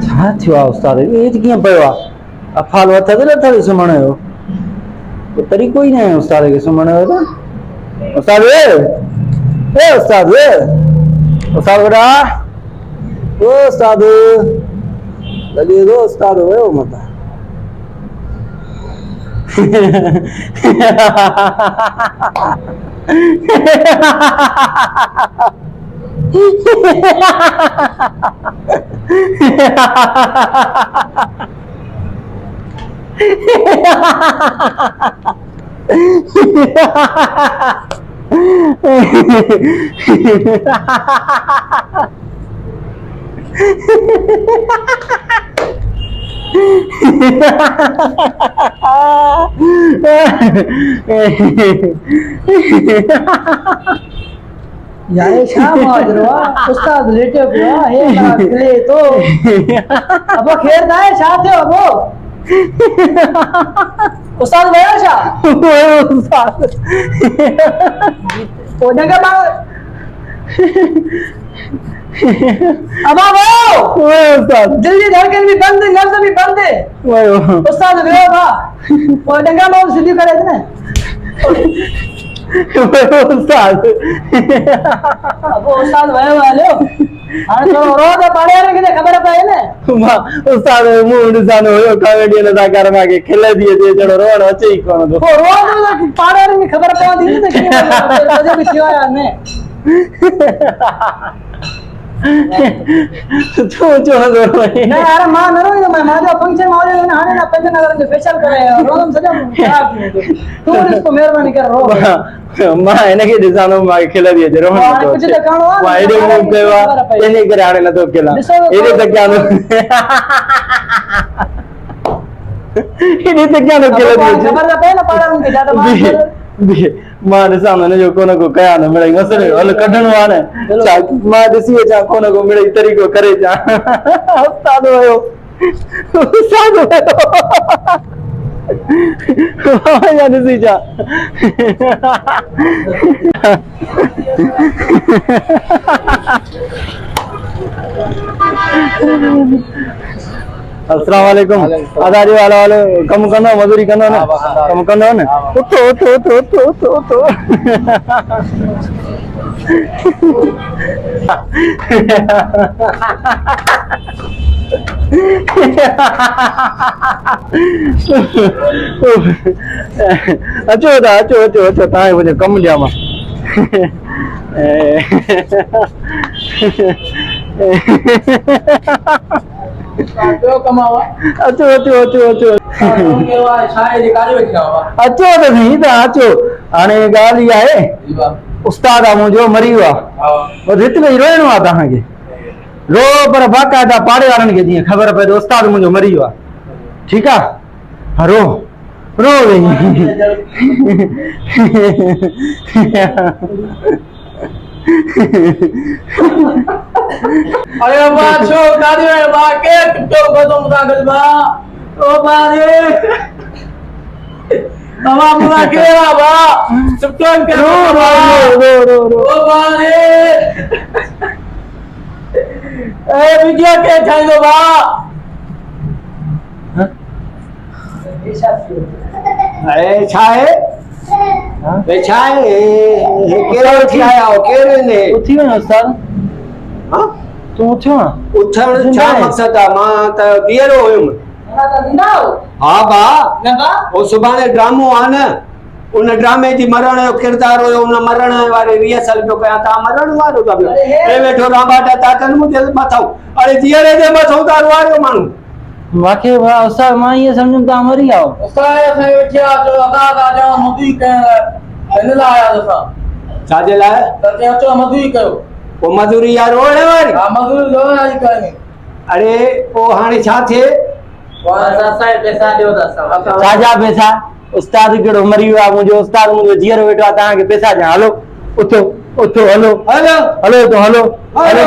छा थियो आहे उस्ताद ये कीअं पियो आहे अफ़ाल वथद न अथव सुम्हण जो तरीक़ो ई न आहे उस्ताद खे सुम्हण जो त उस्ताद उस्ताद उस्ताद बेटा ओ उस्ताद लॻे थो उस्ताद वियो मतां यार शाम आजरवा उस्ताद लेटे पिया हे रात ले तो अब खैर दाए साथ है अब उस्ताद वया शा उस्ताद तो जगह मां अब वो उस्ताद जल्दी धड़कन भी बंद लफ्ज भी बंद है वो उस्ताद गयो बा वो जगह मां सीधी करे ने उस्ताद अब उस्ताद वयो वालो हां तो रोज पाड़े रे के खबर पए ने उस्ताद मूड जानो हो कॉमेडी न दा कर माके खिल दिए जे जड़ो रोण अचे ही कोन तो रोज पाड़े रे खबर पए दी ने कि मजे भी थियो यार ने जो ना यार मां न रोई मैं मां फंक्शन में आवे ने हाने ना पंज नगर जो स्पेशल करे रोम सजा खराब थी तू इसको मेहरबानी कर रो मां इनके दिसानो माके खिल दिए जे रोण तो कुछ तो काणो आ वाइडे मूव कयो इने करे हाने न तो केला इने तक जानो इने तक जानो केला दिए खबर ना पे ना पाड़ा के ज्यादा मां ॾिसां न जो कोन को कया न मिड़ई मसले हल कढणो आहे न छा मां ॾिसी अचां कोन को मिड़ई तरीक़ो करे अचां उस्ताद वियो या ॾिसी अचां अस्सलाम वालेकुम आदारी वाला वाले कम करना मजदूरी करना ना कम करना ना उठो उठो उठो उठो उठो उठो अचो ता अचो अचो अचो ताए मुझे कम लिया मां जो कमावा अचो अचो अचो अचो के वा शायद काले बैठा हुआ अचो त नहीं ता अचो हाणे ॻाल्हि इहा आहे उस्ताद आहे मुंहिंजो मरी वियो आहे बसि हिते ई रोइणो आहे तव्हांखे रो पर बाक़ाइदा पाड़े वारनि खे जीअं ख़बर पए त उस्ताद मुंहिंजो मरी वियो आहे ठीकु आहे हा रो रो वेही अरे बा छो गाड़ी में बा के तो बदम कागज बा ओ बारे बाबा पूरा के बा सब तो के रो ओ बारे ए वीडियो के थाइलो बा अरे छा आहे छा आहे केरो थी आया हो केरे ने उथी वञो उस्ताद हां तू उथियो उथण छा मक़सद आहे मां त बीहरो हुयुमि हा बा वो सुभाणे ड्रामो आहे न उन ड्रामे जी मरण जो किरदार हुयो उन मरण वारे रिहर्सल पियो कयां तव्हां मरण वारो था पियो ए वेठो राबाटा तातन मुंहिंजे मथां अरे जीअरे जे मथां था रुआयो माण्हू मांखे उस्ताद मां इहे सम्झुमि तव्हां मरी आयो उस्ताद असां वेठिया जो अगा जा मोदी के हिन लाइ आया असां छाजे लाइ त अचो मजदूरी कयो वो मजदूरी यार रोड वारी हां मजदूरी जो आज करनी अरे वो हाणे छा थे असां पैसा ॾियो त असां छाजा पैसा उस्ताद केड़ो मरी वियो आहे मुंहिंजो उस्ताद मुंहिंजो जीअरो वेठो आहे तव्हांखे पैसा ॾियां हलो उथो उथो हलो हलो हलो तो hello hello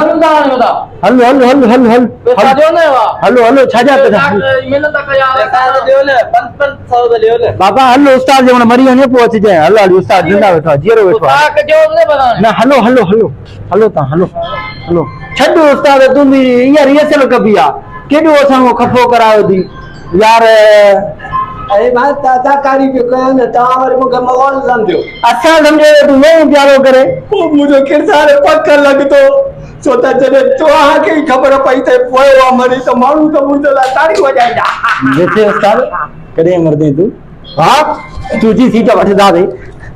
hello hello hello hello hello hello hello छा जा पे बाबा हलो उस्ताद जो मरी वञे पोइ अचिजांइ हलो हलो उस्ताद जिंदा वेठो आहे जीअरो वेठो आहे न हलो हलो हलो हलो तव्हां हलो हलो छॾ उस्ताद तूं बि इहा रिहर्सल कबी आहे केॾो असां खफ़ो करायो थी यार अरे मां ताकारी पियो कयां न तव्हां वरी मूंखे मवान सम्झो असां सम्झो तूं वेहूं प्यारो करे मुंहिंजो किरदार पक लॻंदो छो त जॾहिं तव्हांखे ई ख़बर पई त पोइ उहा मरी त माण्हू त मुंहिंजे लाइ ताड़ी वॼाईंदा ॾिसे उस्ताद कॾहिं मरदे तूं हा तुंहिंजी सीट वठंदासीं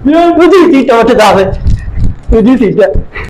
तुंहिंजी सीट वठंदासीं तुंहिंजी सीट